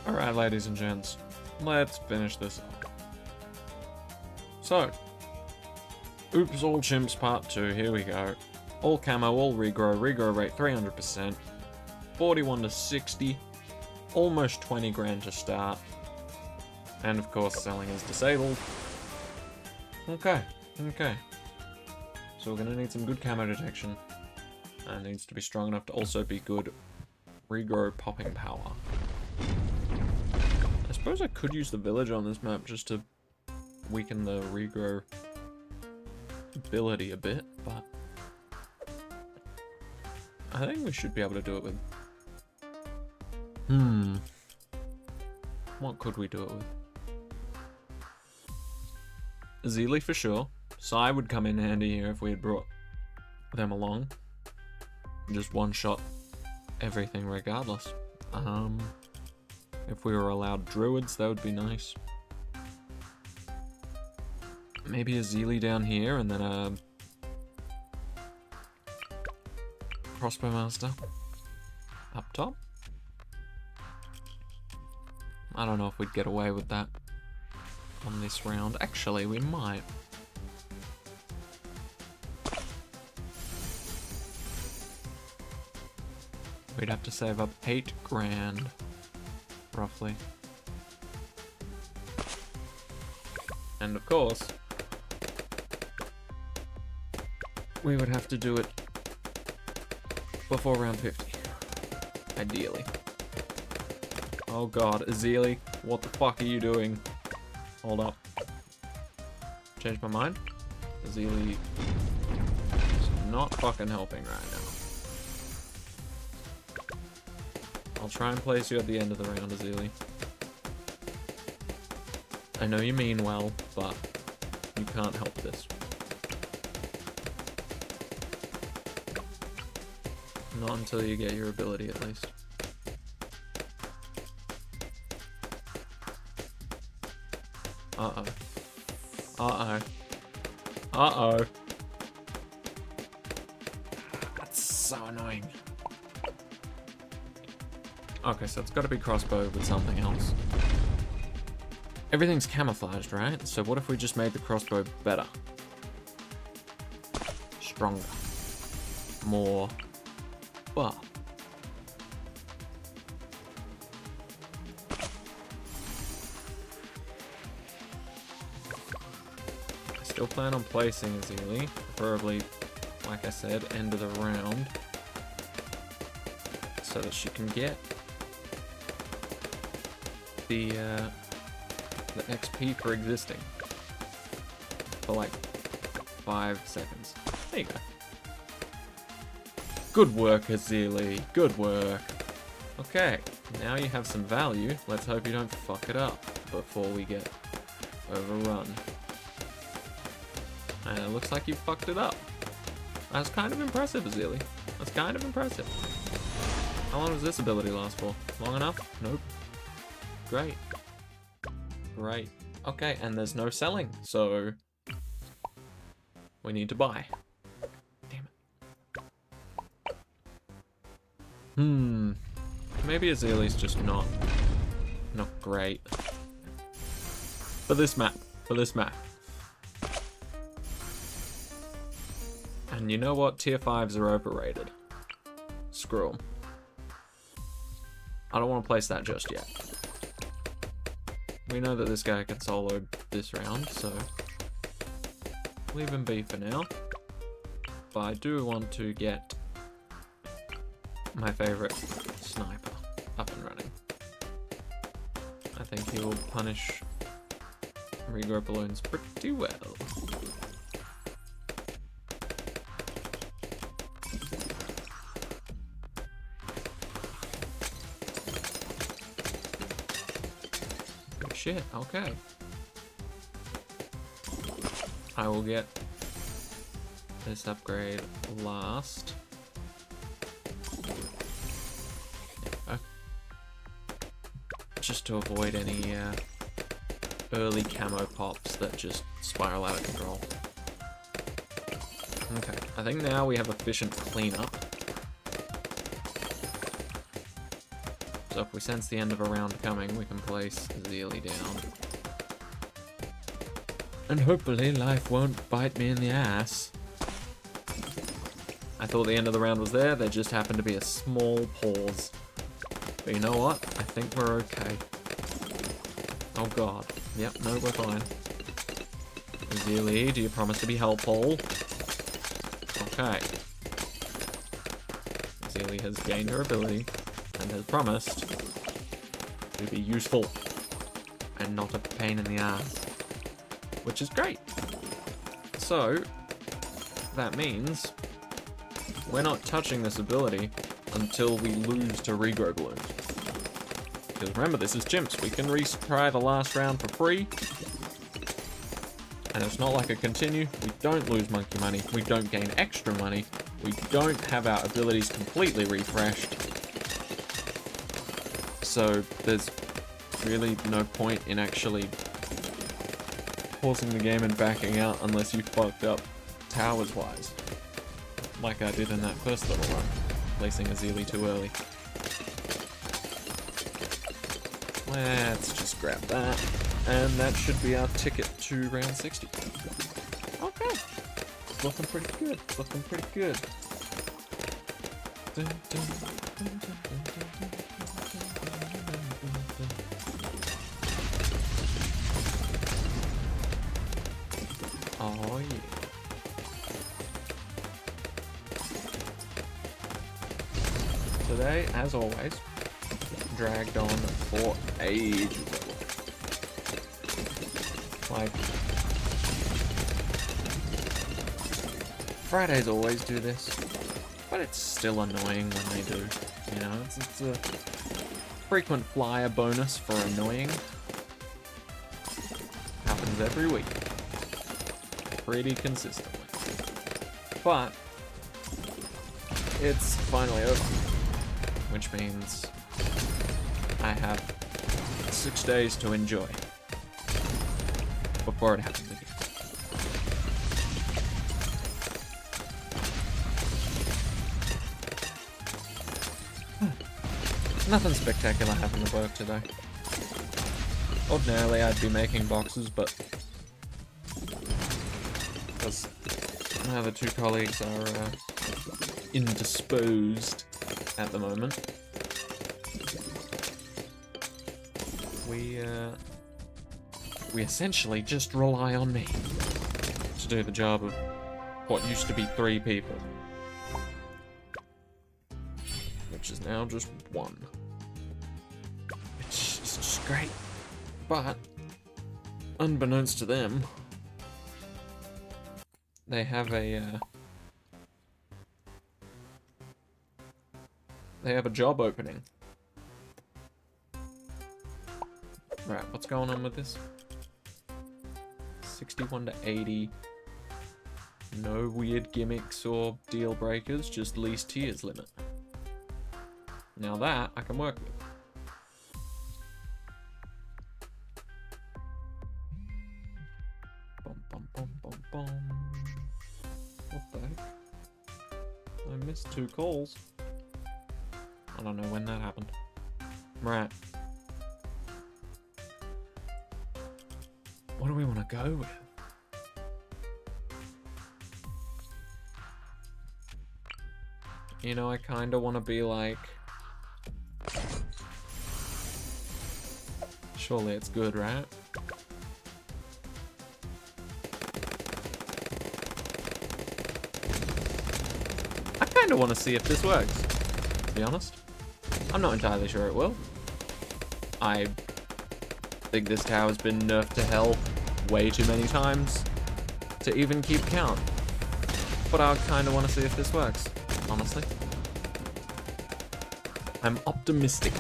Alright, ladies and gents, let's finish this up. So, Oops, All Chimps Part 2, here we go. All camo, all regrow rate 300%, 41 to 60, almost 20 grand to start, and of course selling is disabled. Okay. So we're gonna need some good camo detection, and it needs to be strong enough to also be good regrow popping power. I suppose I could use the village on this map just to weaken the regrow ability a bit, but I think we should be able to do it with... What could we do it with? Zeely for sure. Psy would come in handy here if we had brought them along. Just one-shot everything regardless. If we were allowed druids, that would be nice. Maybe a Zeely down here and then a crossbow master up top. I don't know if we'd get away with that on this round. Actually, we might. We'd have to save up 8 grand, roughly. And of course, we would have to do it before round 50, ideally. Oh god, Zeely, what the fuck are you doing? Hold up. Changed my mind. Zeely is not fucking helping right now. I'll try and place you at the end of the round, Zeely. I know you mean well, but you can't help this. Not until you get your ability, at least. Uh-oh. Uh-oh. Uh-oh. That's so annoying. Okay, so it's got to be crossbow with something else. Everything's camouflaged, right? So what if we just made the crossbow better? Stronger. More buff. I still plan on placing a Zeely, preferably, like I said, end of the round, so that she can get the XP for existing for like 5 seconds. There you go. Good work, Zeely. Good work. Okay, now you have some value. Let's hope you don't fuck it up before we get overrun. And it looks like you fucked it up. That's kind of impressive, Zeely. That's kind of impressive. How long does this ability last for? Long enough? Nope. Great. Great. Okay, and there's no selling, so we need to buy. Damn it. Maybe a Zeely's just not great. For this map. And you know what? Tier 5s are overrated. Screw them. I don't want to place that just yet. We know that this guy can solo this round, so leave him be for now. But I do want to get my favorite sniper up and running. I think he will punish regrow balloons pretty well. Shit, okay. I will get this upgrade last. Just to avoid any early camo pops that just spiral out of control. Okay, I think now we have efficient cleanup. So if we sense the end of a round coming, we can place Zeely down. And hopefully life won't bite me in the ass. I thought the end of the round was there, there just happened to be a small pause. But you know what? I think we're okay. Oh god. Yep, no, we're fine. Zeely, do you promise to be helpful? Okay. Zeely has gained her ability and has promised to be useful and not a pain in the ass. Which is great. So, that means we're not touching this ability until we lose to regrow balloons. Because remember, this is Chimps. We can retry the last round for free. And it's not like a continue. We don't lose monkey money. We don't gain extra money. We don't have our abilities completely refreshed. So there's really no point in actually pausing the game and backing out unless you fucked up towers-wise. Like I did in that first little run, placing a Zeely too early. Let's just grab that, and that should be our ticket to round 60. Okay, it's looking pretty good, it's looking pretty good. Dun, dun, dun, dun, dun, dun, dun, dun. Oh yeah. Today, as always, dragged on for ages. Like, Fridays always do this, but it's still annoying when they do. You know, it's a frequent flyer bonus for annoying. Happens every week. Pretty consistently. But it's finally over. Which means I have 6 days to enjoy before it happens again. Nothing spectacular happened at work today. Ordinarily I'd be making boxes, but because my other two colleagues are indisposed at the moment, we essentially just rely on me to do the job of what used to be 3 people, which is now just 1. It's just great, but unbeknownst to them, they have a job opening. Right, what's going on with this? 61 to 80. No weird gimmicks or deal breakers, just least tiers limit. Now that I can work with. Bum, bum, bum, bum, bum. What the heck? I missed 2 calls. I don't know when that happened. Right. What do we want to go with? You know, I kind of want to be like... Surely it's good, right? I kind of want to see if this works, to be honest. I'm not entirely sure it will. I think this tower's been nerfed to hell way too many times to even keep count. But I kind of want to see if this works, honestly. I'm optimistic.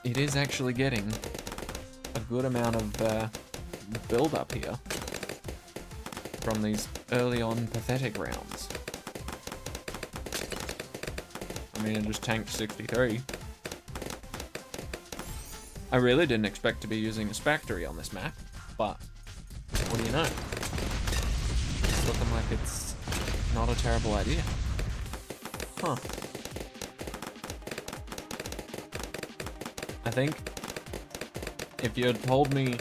It is actually getting a good amount of build up here from these early on pathetic rounds. I mean, it just tanked 63. I really didn't expect to be using a Spectre on this map, but what do you know? It's looking like it's not a terrible idea. Huh. I think if you had told me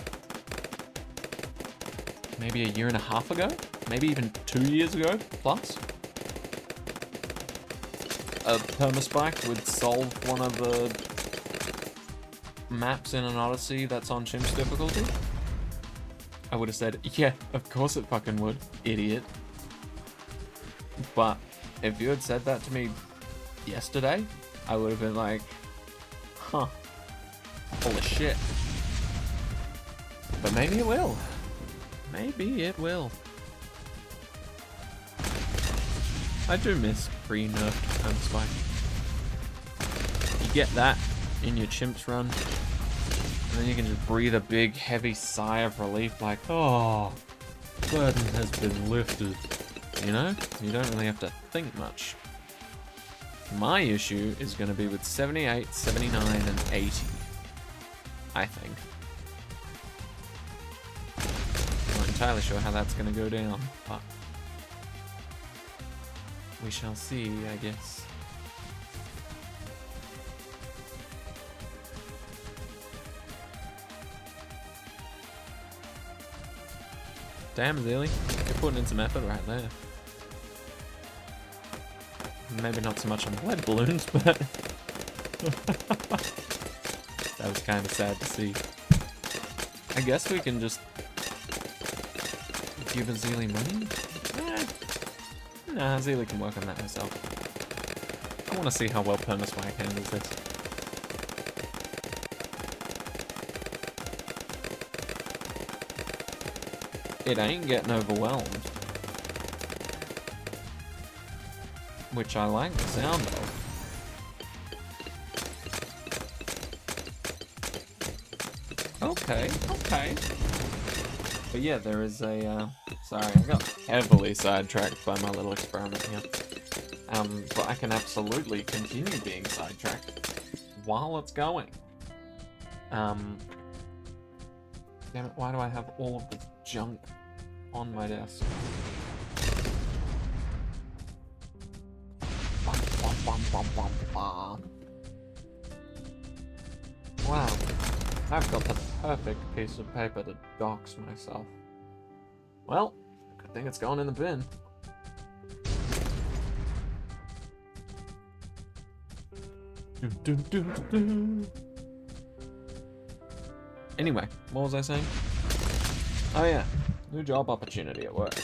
maybe a year and a half ago, maybe even 2 years ago plus, a permaspike would solve one of the maps in an Odyssey that's on Chimps difficulty, I would have said, yeah, of course it fucking would, idiot. But if you had said that to me yesterday, I would have been like, huh, holy shit. But maybe it will. Maybe it will. I do miss pre-nerfed permaspike. You get that in your Chimps run, and then you can just breathe a big, heavy sigh of relief, like, oh, burden has been lifted. You know? You don't really have to think much. My issue is going to be with 78, 79, and 80. I think. I'm not entirely sure how that's going to go down, but we shall see, I guess. Damn, Zealy, you're putting in some effort right there. Maybe not so much on lead balloons, but that was kind of sad to see. I guess we can just give a Zealy money? Nah, Zealy can work on that herself. I want to see how well permaspike handles this. It ain't getting overwhelmed. Which I like the sound of. Okay, okay. But yeah, there is a, sorry, I got heavily sidetracked by my little experiment here. But I can absolutely continue being sidetracked while it's going. Damn it, why do I have all of the junk on my desk? Wow, I've got the perfect piece of paper to dox myself. Well, good thing it's gone in the bin. Anyway, what was I saying? Oh yeah, new job opportunity at work.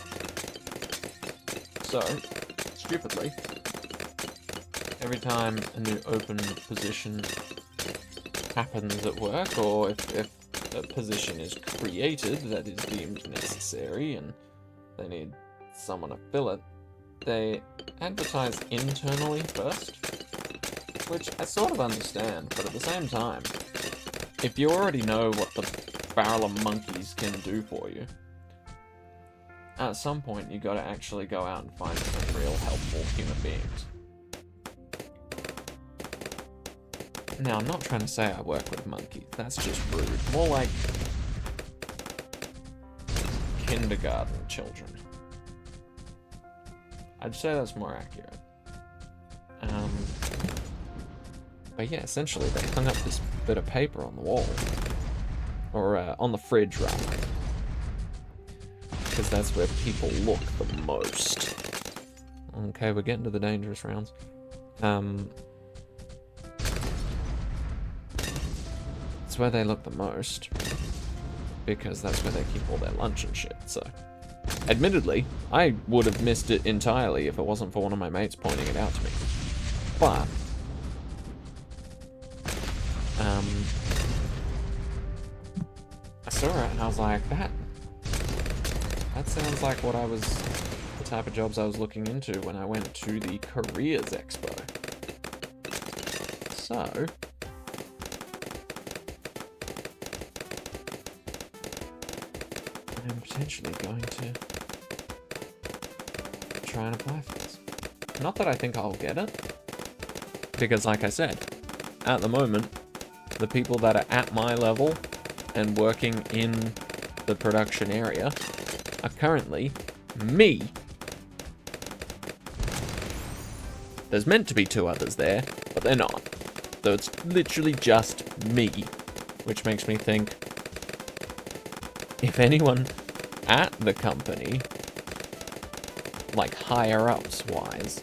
So, stupidly, every time a new open position happens at work, or if a position is created that is deemed necessary and they need someone to fill it, they advertise internally first, which I sort of understand, but at the same time, if you already know what the barrel of monkeys can do for you, at some point you gotta actually go out and find some real helpful human beings. Now, I'm not trying to say I work with monkeys, that's just rude. More like kindergarten children. I'd say that's more accurate. But yeah, essentially they hung up this bit of paper on the wall. Or on the fridge, rather. Because that's where people look the most. Okay, we're getting to the dangerous rounds. It's where they look the most. Because that's where they keep all their lunch and shit, so. Admittedly, I would have missed it entirely if it wasn't for one of my mates pointing it out to me. But I saw it and I was like, that sounds like what I was, the type of jobs I was looking into when I went to the Careers Expo. So, I'm potentially going to try and apply for this. Not that I think I'll get it, because like I said, at the moment, the people that are at my level and working in the production area are currently me There's meant to be 2 others there, but they're not. So it's literally just me, which makes me think, if anyone at the company, like higher-ups wise,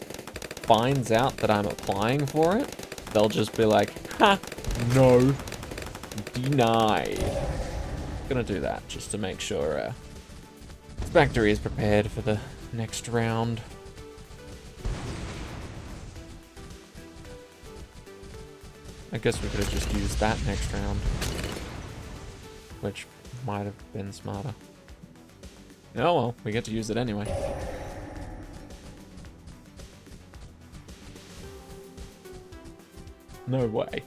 finds out that I'm applying for it, they'll just be like, ha, no, denied. Gonna do that just to make sure the factory is prepared for the next round. I guess we could have just used that next round, which might have been smarter. Oh well, we get to use it anyway. No way.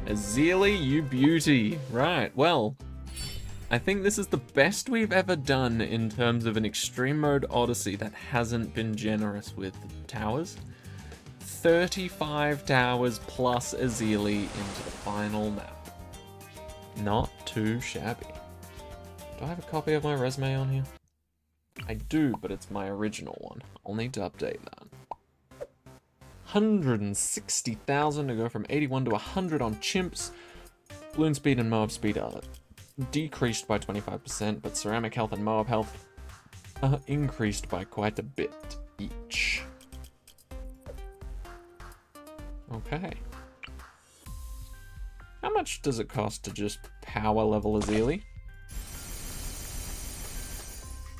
Azili, you beauty. Right, well, I think this is the best we've ever done in terms of an extreme mode Odyssey that hasn't been generous with towers. 35 towers plus Azili into the final map. Not too shabby. Do I have a copy of my resume on here? I do, but it's my original one. I'll need to update that. 160,000 to go from 81 to 100 on Chimps. Balloon speed and Moab speed are decreased by 25%, but ceramic health and Moab health are increased by quite a bit each. Okay. How much does it cost to just power level Azili?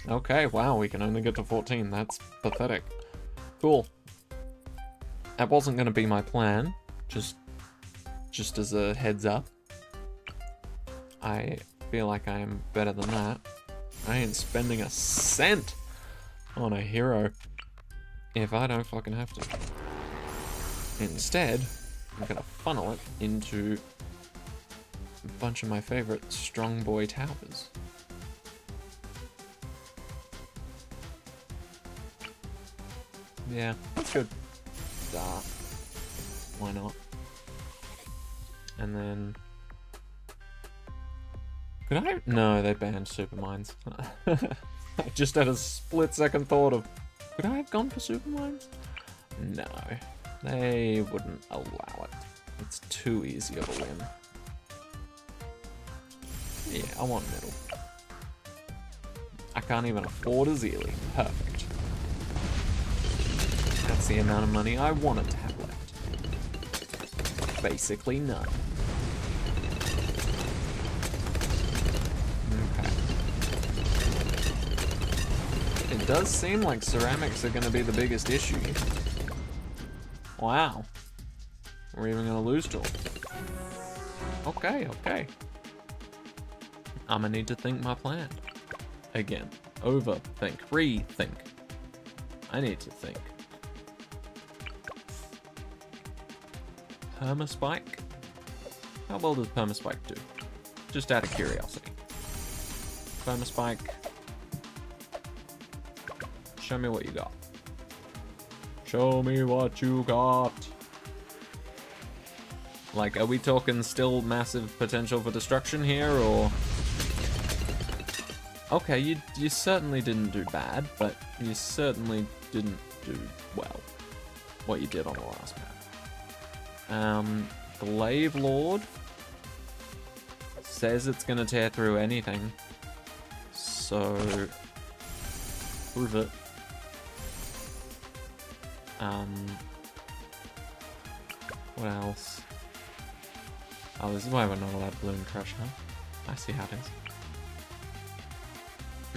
Okay, wow, we can only get to 14. That's pathetic. Cool. That wasn't going to be my plan, just as a heads up. I feel like I am better than that. I ain't spending a cent on a hero if I don't fucking have to. Instead, I'm going to funnel it into a bunch of my favorite strong boy towers. Yeah, that's good. Why not? And then... Could I? No, they banned Supermines. I just had a split-second thought of, could I have gone for Supermines? No, they wouldn't allow it. It's too easy of a win. Yeah, I want middle. I can't even afford a Azili. Perfect. That's the amount of money I wanted to have left. Basically none. Okay. It does seem like ceramics are going to be the biggest issue. Wow. We're even going to lose to them. Okay, okay. I'm going to need to think my plan. Again. Overthink. Rethink. I need to think. Permaspike? How well does Permaspike do? Just out of curiosity. Permaspike. Show me what you got. Show me what you got. Like, are we talking still massive potential for destruction here, or... Okay, you certainly didn't do bad, but you certainly didn't do well. What you did on the last map. Glaive Lord says it's gonna tear through anything, so prove it. What else? Oh, this is why we're not allowed Balloon Crush, huh? I see how it is.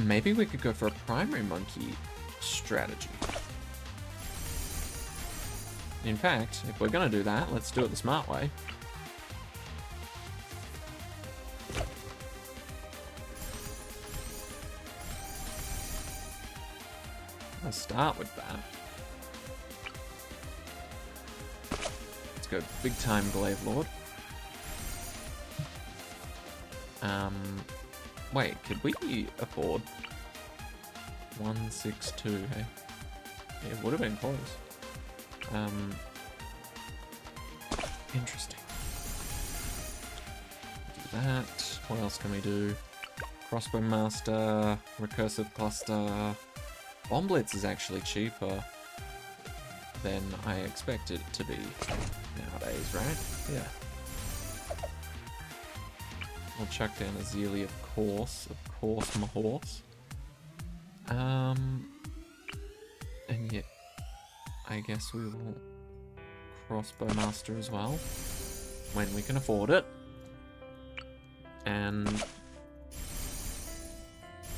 Maybe we could go for a primary monkey strategy. In fact, if we're gonna do that, let's do it the smart way. Let's start with that. Let's go big time Glaive Lord. Wait, could we afford 162, hey? It would have been close. Interesting. Do that. What else can we do? Crossbow Master, Recursive Cluster, Bomb Blitz is actually cheaper than I expected it to be nowadays, right? Yeah. I'll chuck down a Zealy, of course, my horse. And yet, I guess we will Crossbow Master as well, when we can afford it. And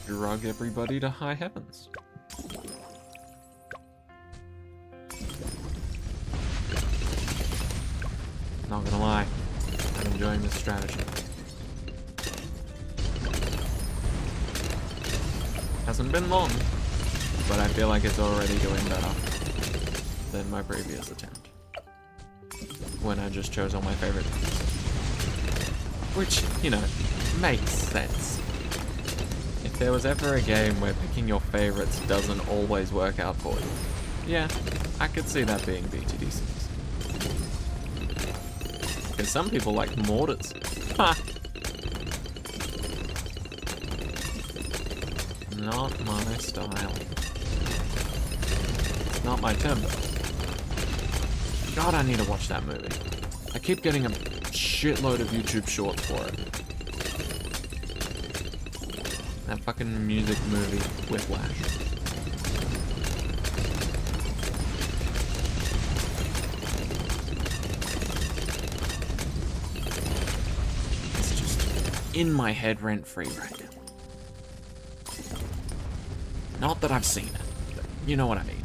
drug everybody to high heavens. Not gonna lie, I'm enjoying this strategy. Hasn't been long, but I feel like it's already doing better than my previous attempt, when I just chose all my favorite things. Which, you know, makes sense. If there was ever a game where picking your favorites doesn't always work out for you, yeah, I could see that being BTD6. Because some people like mortars. Ha! Not my style. Not my tempo. God, I need to watch that movie. I keep getting a shitload of YouTube shorts for it. That fucking music movie, Whiplash. It's just in my head rent-free right now. Not that I've seen it, but you know what I mean.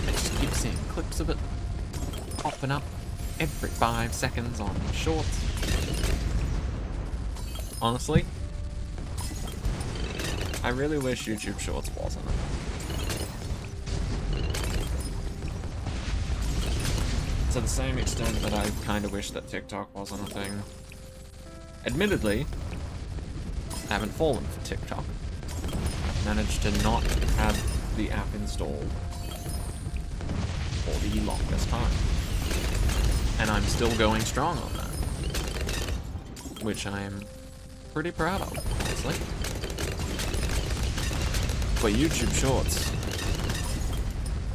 I just keep seeing clips of it popping up every 5 seconds on shorts. Honestly, I really wish YouTube Shorts wasn't. To the same extent that I kind of wish that TikTok wasn't a thing. Admittedly, I haven't fallen for TikTok. I've managed to not have the app installed for the longest time. And I'm still going strong on that. Which I am pretty proud of, honestly. But YouTube Shorts,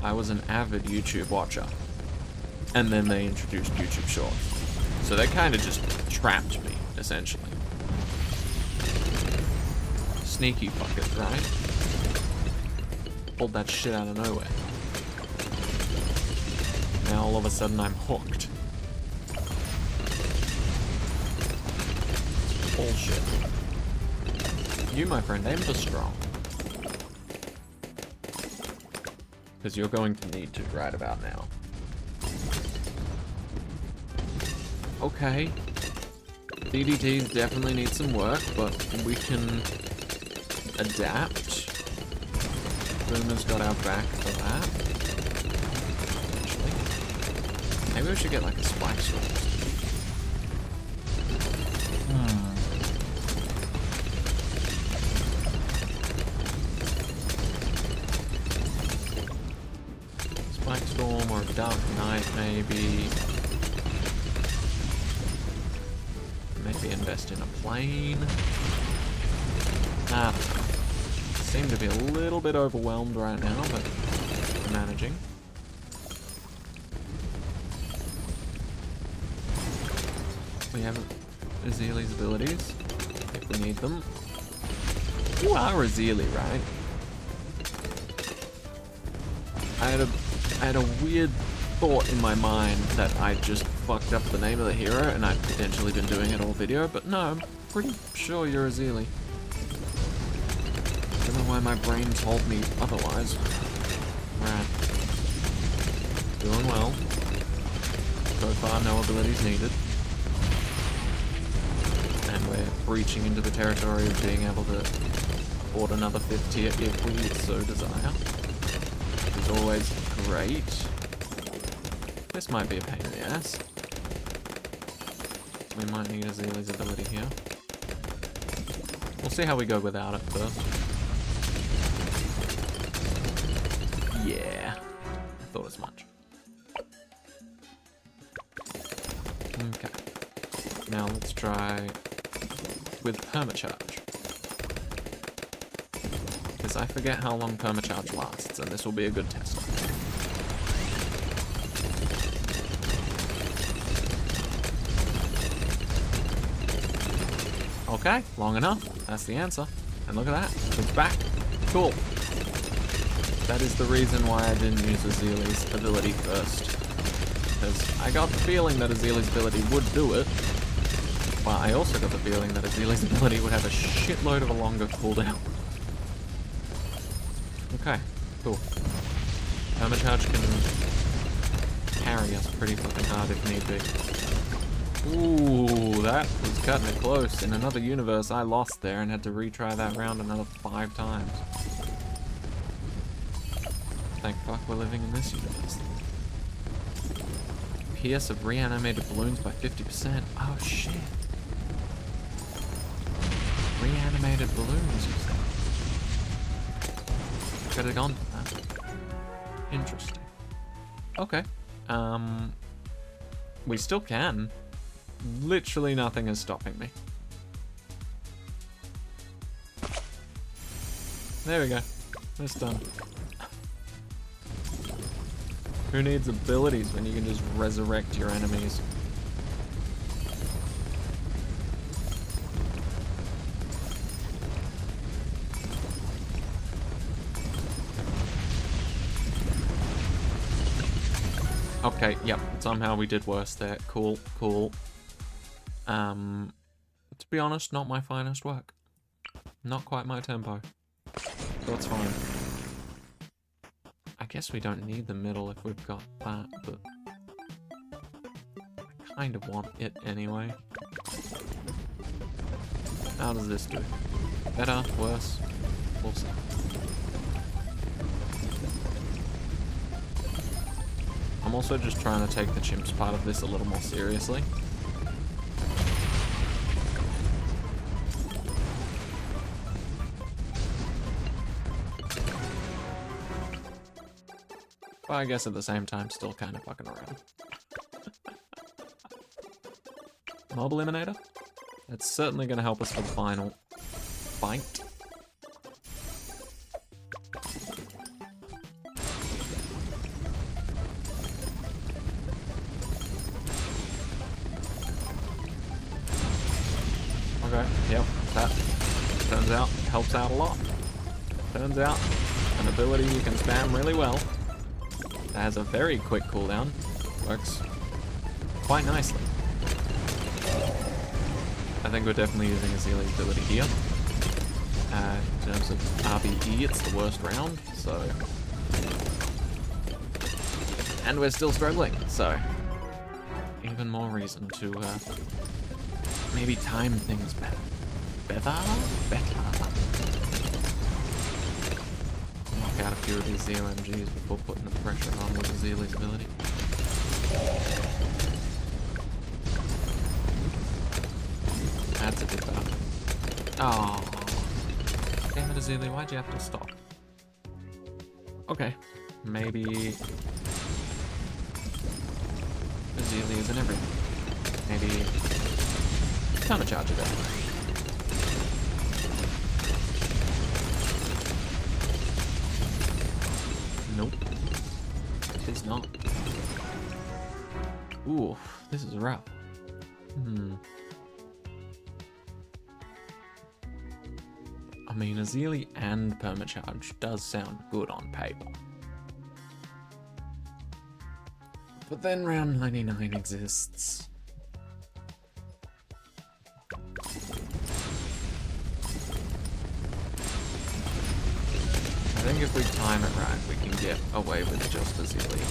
I was an avid YouTube watcher, and then they introduced YouTube Shorts. So they kind of just trapped me, essentially. Sneaky fuckers, right? Pulled that shit out of nowhere. Now all of a sudden I'm hooked. Bullshit. You, my friend, aim for strong. Because you're going to need to right about now. Okay. DDTs definitely need some work, but we can adapt. Boomer's got our back for that. Actually. Maybe we should get like a spike sword. Spike Storm or Dark Knight, maybe. Maybe invest in a plane. Seem to be a little bit overwhelmed right now, but managing. We have Azili's abilities, if we need them. You are Azili, right? I had a weird thought in my mind that I just fucked up the name of the hero and I'd potentially been doing it all video, but no, I'm pretty sure you're Azili. Don't know why my brain told me otherwise. Right. Doing well. So far, no abilities needed. And we're reaching into the territory of being able to afford another 5th tier if we so desire. Which is always great. This might be a pain in the ass. We might need Azili's ability here. We'll see how we go without it first. Yeah, I thought as much. Okay. Now let's try with permacharge. because I forget how long permacharge lasts, and this will be a good test. Okay, long enough. That's the answer. And look at that. It's back. Cool. That is the reason why I didn't use Azili's ability first. Because I got the feeling that Azili's ability would do it, but I also got the feeling that Azili's ability would have a shitload of a longer cooldown. Okay, cool. Permacharge can carry us pretty fucking hard if need be. Ooh, that was cutting it close. In another universe, I lost there and had to retry that round another 5 times. Thank fuck we're living in this universe. PS of reanimated balloons by 50%. Oh shit. Reanimated balloons, you said. Could have gone for that. Interesting. Okay. We still can. Literally nothing is stopping me. There we go. It's done. Who needs abilities when you can just resurrect your enemies? Okay, yep, somehow we did worse there. Cool, cool. To be honest, not my finest work. Not quite my tempo. So it's fine. I guess we don't need the middle if we've got that, but I kind of want it anyway. How does this do? Better? Worse? We'll see. I'm also just trying to take the chimps part of this a little more seriously. But I guess at the same time, still kind of fucking around. Mob Eliminator? It's certainly going to help us for the final fight. Okay, yep, that turns out helps out a lot. Turns out an ability you can spam really well. That has a very quick cooldown. Works quite nicely. I think we're definitely using Azili's ability here. In terms of RBE, it's the worst round, so... And we're still struggling, so... Even more reason to, maybe time things better. Better? Knock out a few of these ZOMGs before putting the pressure on with Azili's ability. That's a bit better. Oh, damn it, Azili, why'd you have to stop? Okay, maybe Azili isn't everything. Maybe time to charge it out. Nope. It is not. Ooh, this is rough. I mean, Azili and permacharge does sound good on paper. But then round 99 exists. I think if we time it right, we can get away with just Azili.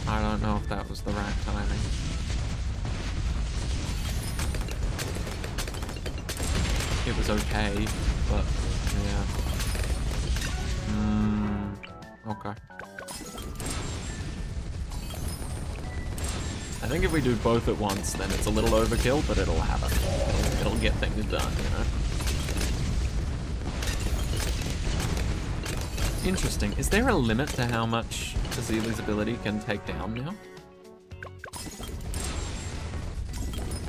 I don't know if that was the right timing. It was okay, but yeah. Okay. I think if we do both at once, then it's a little overkill, but it'll happen. It'll get things done, you know? Interesting. Is there a limit to how much Azili's ability can take down now?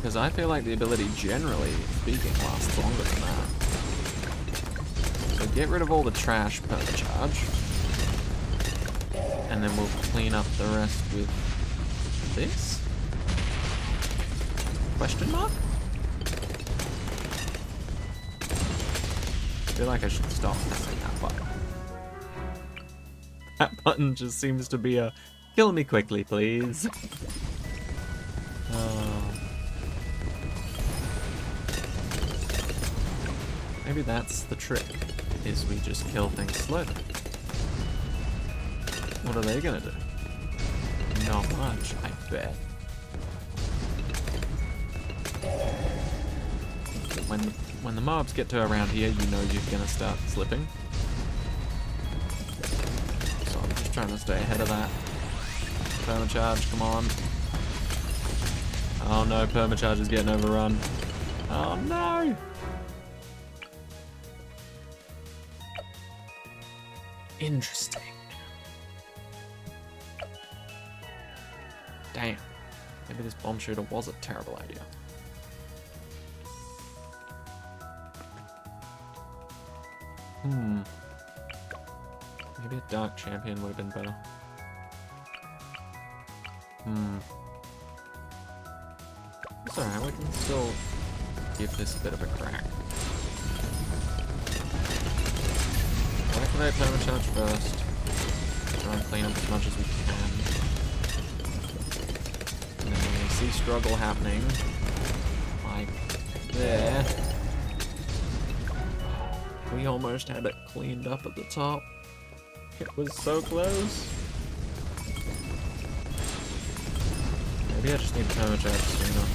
Because I feel like the ability, generally speaking, lasts longer than that. So get rid of all the trash permacharge. And then we'll clean up the rest with this? Question mark? I feel like I should stop pressing that button. That button just seems to be a kill me quickly, please. Maybe that's the trick, is we just kill things slowly. What are they gonna do? Not much, I bet. When the mobs get to around here, you know you're gonna start slipping. So I'm just trying to stay ahead of that. Permacharge, come on. Oh no, permacharge is getting overrun. Oh no! Interesting. Damn. Maybe this bomb shooter was a terrible idea. Maybe a dark champion would have been better. It's alright, we can still give this a bit of a crack. Activate permacharge first. Try and clean up as much as we can. And then when we see struggle happening, like there, we almost had it cleaned up at the top. It was so close. Maybe I just need permacharge sooner.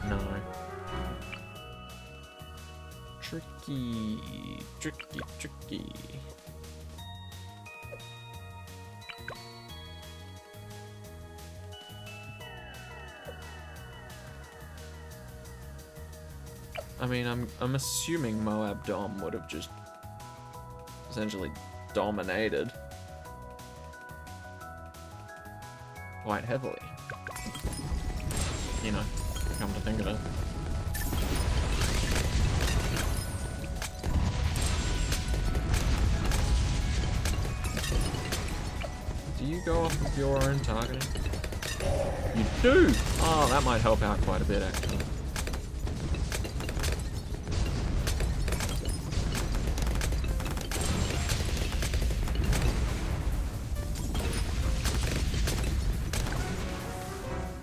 No. Tricky. I mean, I'm assuming Moab Dom would have just essentially dominated quite heavily. You know, come to think of it. Do you go off of your own targeting? You do! Oh, that might help out quite a bit, actually.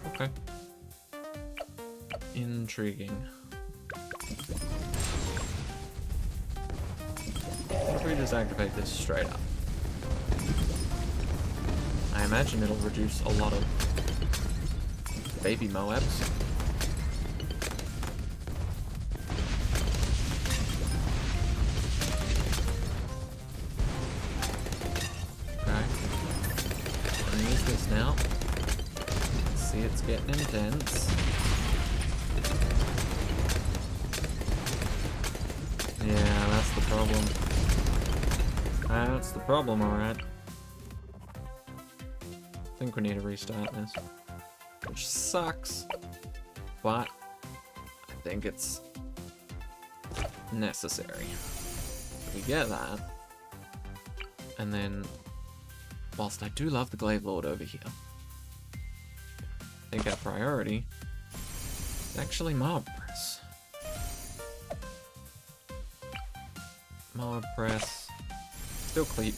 Okay. Intriguing. What if we just activate this straight up? I imagine it'll reduce a lot of baby Moabs. Okay. I'm gonna use this now. See, it's getting intense. Yeah, that's the problem. That's the problem, alright. I think we need to restart this. Which sucks. But I think it's necessary. We get that. And then, whilst I do love the Glaive Lord over here, I think our priority is actually Mob Press. Mob Press. Still keep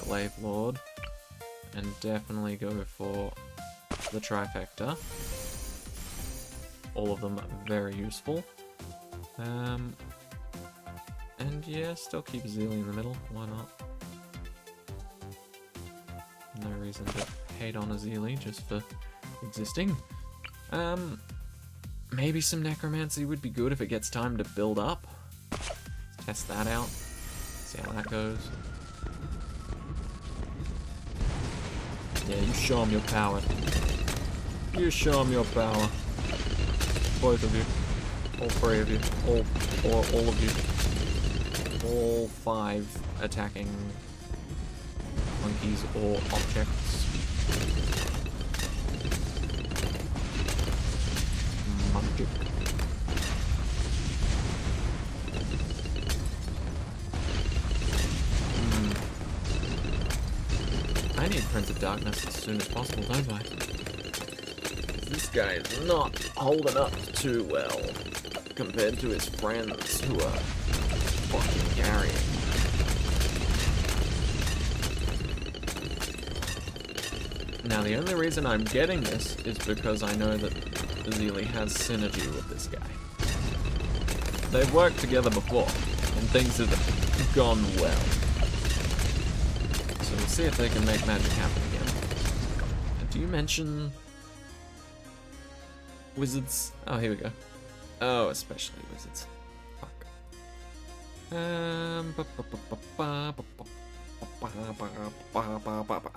Glaive Lord. And definitely go for the trifecta. All of them are very useful. And yeah, still keep Zealy in the middle. Why not? No reason to hate on a Zealy just for existing. Maybe some Necromancy would be good if it gets time to build up. Let's test that out. See how that goes. Yeah, you show them your power. You show them your power. Both of you. All three of you. All of you. All 5 attacking monkeys or objects. Monkey. I need Prince of Darkness as soon as possible, don't I? This guy is not holding up too well compared to his friends who are fucking carrying. Now, the only reason I'm getting this is because I know that Zeely has synergy with this guy. They've worked together before, and things have gone well. So we'll see if they can make magic happen again. Do you mention wizards? Oh, here we go. Oh, especially wizards. Fuck.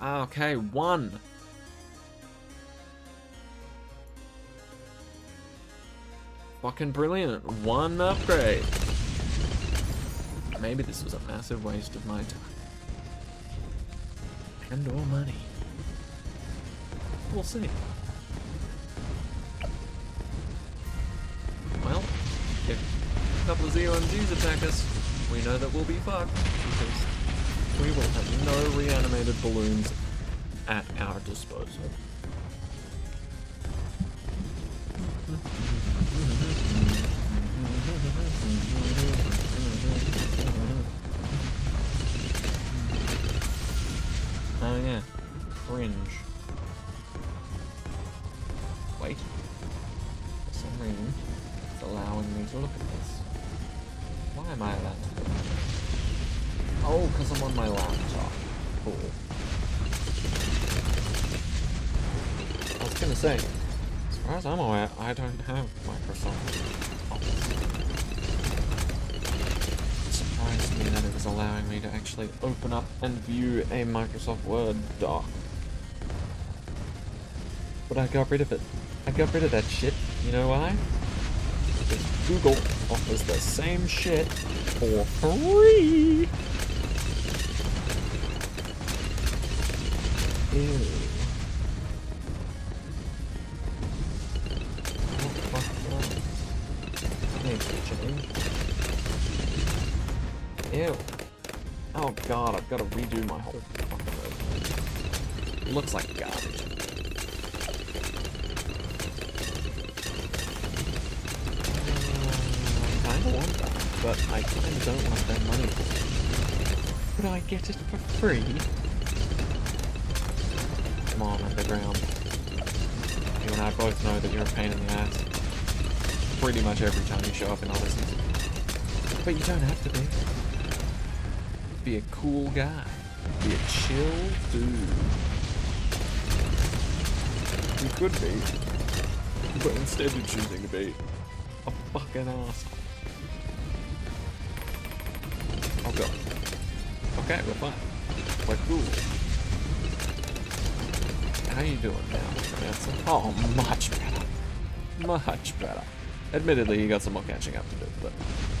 Okay, 1. Fucking brilliant. 1 upgrade. Maybe this was a massive waste of my time. And or money. We'll see. Well, if a couple of ZOMGs attack us, we know that we'll be fucked, because we will have no reanimated balloons at our disposal. Oh yeah, cringe. Wait. For some reason, it's allowing me to look at this. Why am I allowed to look at this? Oh, because I'm on my laptop. Cool. I was gonna say, as far as I'm aware, I don't have Microsoft Office. It surprised me that it was allowing me to actually open up and view a Microsoft Word doc. But I got rid of it. I got rid of that shit. You know why? Because Google offers the same shit for free. Ew. What the fuck is that? Needs to change. Ew. Oh god, I've got to redo my whole fucking resume. It looks like garbage. I kinda want that, but I kinda don't want to spend money for it. Could I get it for free? Come on, Underground. You and I both know that you're a pain in the ass. Pretty much every time you show up in Odyssey. But you don't have to be. Be a cool guy. Be a chill dude. You could be. But instead you're choosing to be a fucking asshole. Oh god. Okay, we're fine. We're cool. How you doing now, Manson? Oh, much better. Much better. Admittedly, you got some more catching up to do, but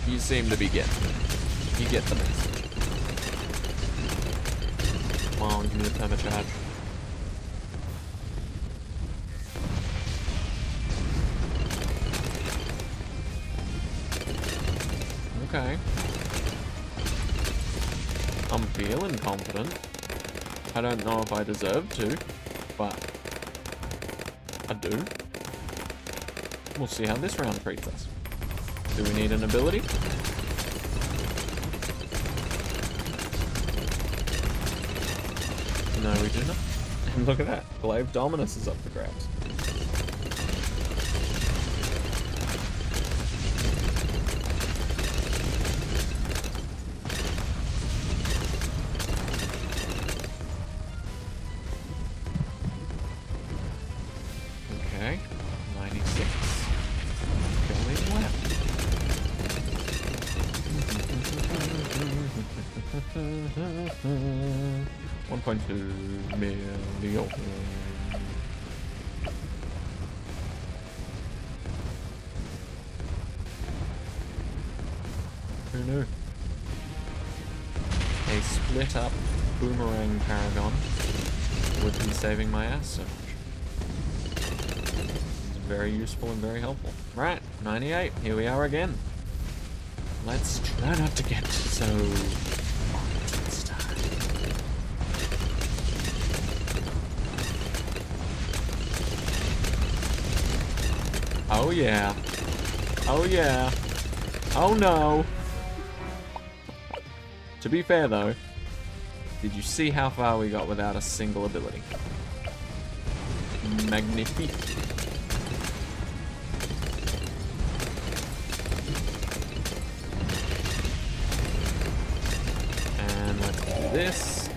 you seem to be getting it. You get the message. Come on, give me the thermocharge. Okay. I'm feeling confident. I don't know if I deserve to, but I do. We'll see how this round treats us. Do we need an ability? No, we do not. And look at that. Glaive Dominus is up for grabs. Okay. 96. Going left. 1.2 million. Who knew? A lit up Boomerang Paragon would be saving my ass so much. It's very useful and very helpful. Right, 98, here we are again. Let's try not to get so locked this time. Oh yeah. Oh yeah. Oh no. To be fair though, did you see how far we got without a single ability? Magnifique. And let's do this.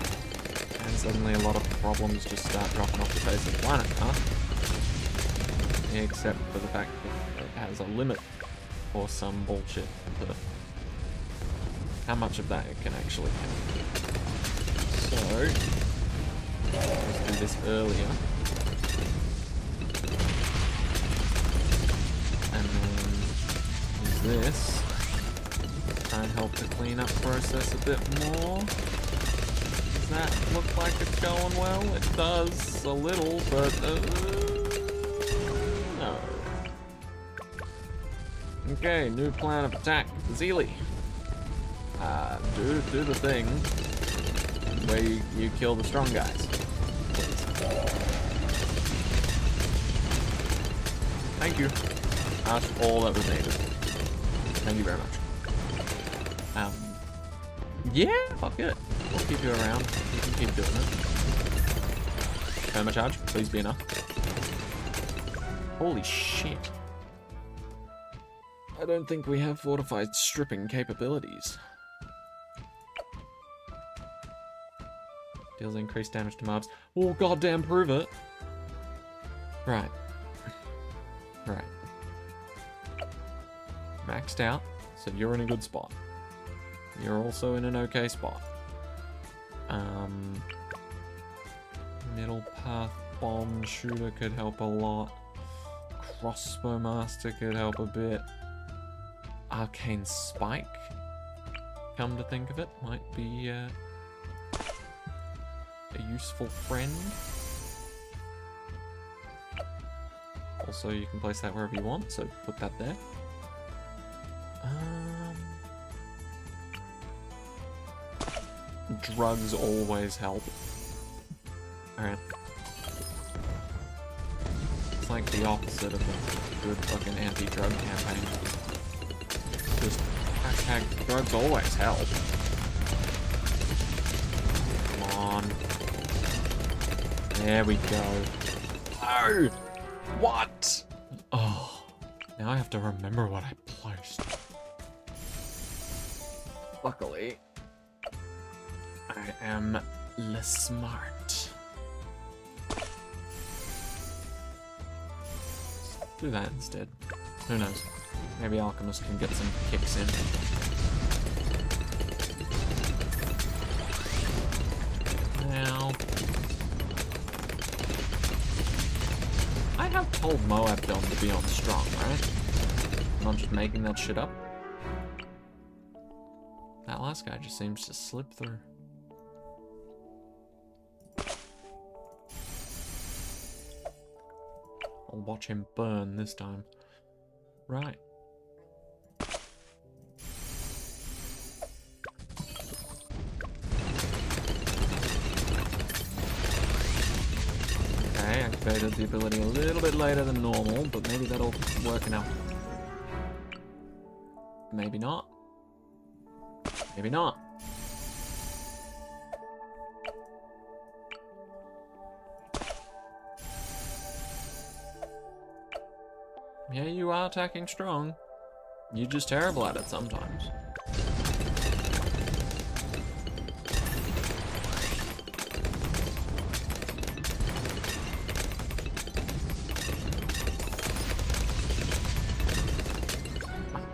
And suddenly a lot of problems just start dropping off the face of the planet, huh? Except for the fact that it has a limit or some bullshit to how much of that it can actually count. So, let's do this earlier. And then use this. Try and help the cleanup process a bit more. Does that look like it's going well? It does a little, but no. Okay, new plan of attack. Zeely. Do the thing where you kill the strong guys. Please. Thank you. That's all that was needed. Thank you very much. Yeah, fuck it. We'll keep you around. You can keep doing it. Perma charge, please be enough. Holy shit. I don't think we have fortified stripping capabilities. Deals increased damage to mobs. Oh, goddamn, prove it. Right. Right. Maxed out, so you're in a good spot. You're also in an okay spot. Middle path bomb shooter could help a lot. Crossbow master could help a bit. Arcane spike, come to think of it, might be a useful friend. Also, you can place that wherever you want, so put that there. Drugs always help. Alright. It's like the opposite of a good fucking anti-drug campaign. Just hashtag drugs always help. Come on. There we go. Oh! What? Oh. Now I have to remember what I placed. Luckily, I am less smart. Let's do that instead. Who knows? Maybe Alchemist can get some kicks in. Now, I have told Moab Dome to be on strong, right? I'm not just making that shit up. That last guy just seems to slip through. I'll watch him burn this time. Right. Okay, activated the ability a little bit later than normal, but maybe that'll work enough. Maybe not. Maybe not. Yeah, you are attacking strong. You're just terrible at it sometimes.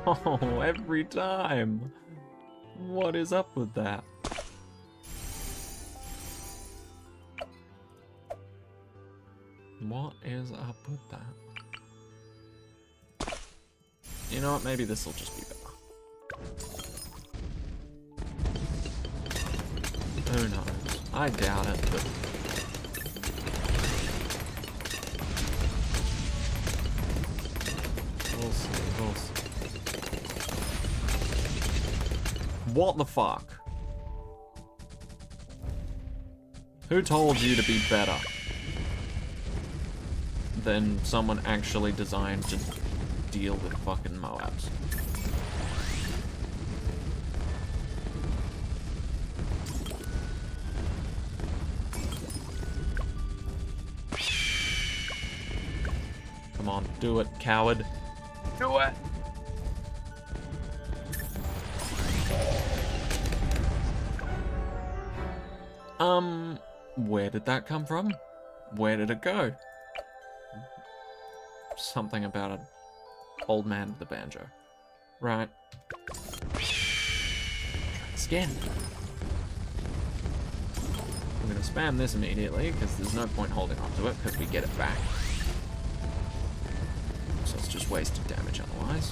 Oh, every time. What is up with that? What is up with that? You know what, maybe this will just be better. Who knows? I doubt it, but... We'll see, we'll see. What the fuck? Who told you to be better than someone actually designed to deal with fucking Moabs? Come on, do it, coward. Do it! Where did that come from? Where did it go? Something about an old man with a banjo. Right. Skin. I'm gonna spam this immediately, because there's no point holding on to it, because we get it back. So it's just wasted damage otherwise.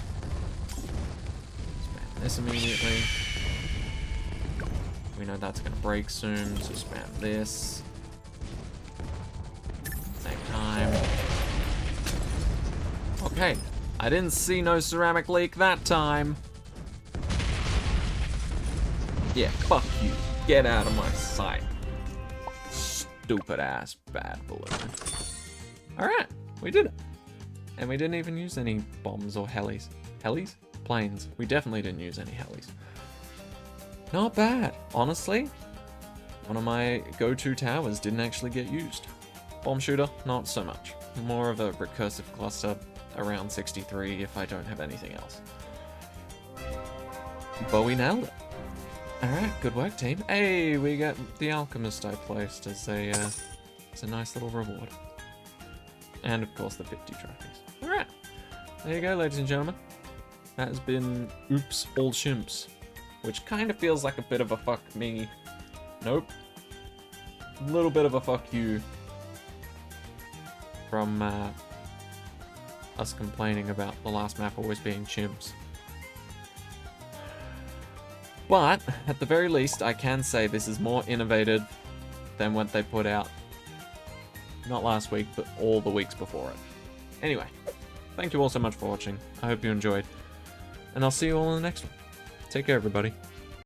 Spam this immediately. We know that's gonna break soon, so spam this. Same time. Okay, I didn't see no ceramic leak that time. Yeah, fuck you. Get out of my sight. Stupid ass bad balloon. Alright, we did it. And we didn't even use any bombs or helis. Helis? Planes. We definitely didn't use any helis. Not bad, honestly. One of my go-to towers didn't actually get used. Bomb shooter, not so much. More of a recursive cluster, around 63 if I don't have anything else. But we nailed it. Alright, good work, team. Hey, we got the alchemist I placed as a nice little reward. And of course the 50 trophies. Alright, there you go, ladies and gentlemen. That has been Oops, All Chimps. Which kind of feels like a bit of a fuck me. Nope. A little bit of a fuck you. From us complaining about the last map always being chimps. But, at the very least, I can say this is more innovative than what they put out. Not last week, but all the weeks before it. Anyway, thank you all so much for watching. I hope you enjoyed. And I'll see you all in the next one. Take care, everybody.